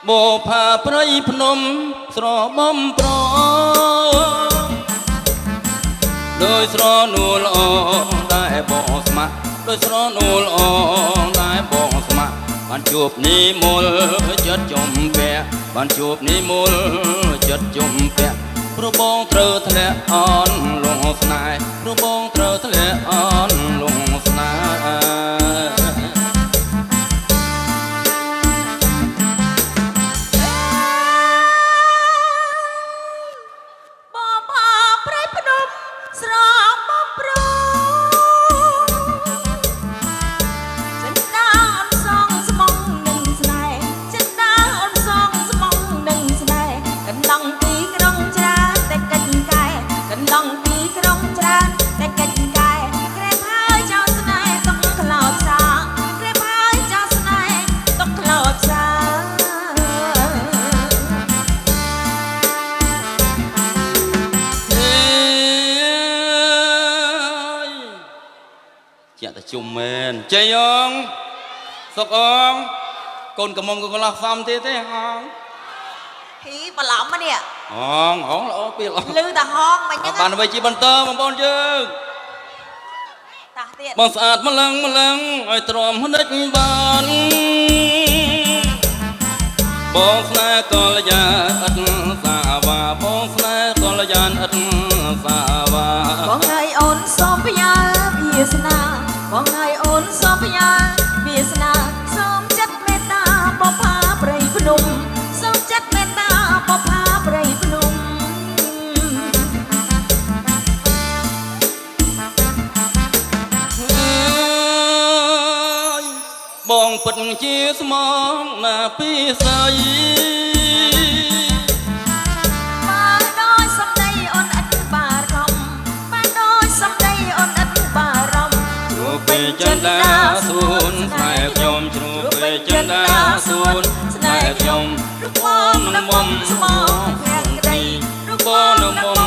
បោផាព្រៃភ្នំស្របំប្រដោយស្រនួលអដែលបងស្ម័គ្រដោយស្រនួលអដែលបងស្ម័គ្របានជួបនិមលចិត្តចំពាក់បានជួបនិមលចិត្តចំពាក់ព្រោះបងត្រូវធ្លាក់អន់លងស្នេហ៍ព្រោះបងត្រូវធ្លាក់អន់លងស្នេហ៍ជាតែជុំមែនជ័យអងសុកអងកូនកមុំកូនកន្លោះសំទៀតទេហងហ៊ីបឡំមកនេះហងល្អពីល្អលឺតាហងមិនហ្នឹងបានអ្វីជាបន្តបងប្អូនយើងតាទៀតបងស្អាតម្លឹងឲ្យទ្រាំនិចបានបងស្នេហ៍កលយាឥតសាវាបងស្នេហ៍កលយាឥតសាវាបងហើយអូនសូមបញ្ញាវាសនាបងហើយអូនសូមបញ្ញាវាសនាសូមចិត្តមេត្តាបផាព្រៃភ្នំសូមចិត្តមេត្តាបផាព្រៃភ្នំបងពិតជាស្មងណាពីស្អីបានដោយសំដីអូនឥតបារម្ភបានដោយសំដីអូនឥតបារម្ភជ្រុះពេចិន្តាសួនស្នេហ៍ខ្ញុំជ្រុះពេចិន្តាសួនស្នេហ៍ខ្ញុំរូបបងនឹងមុំស្មោភក្តីរូបបងនឹងមុំ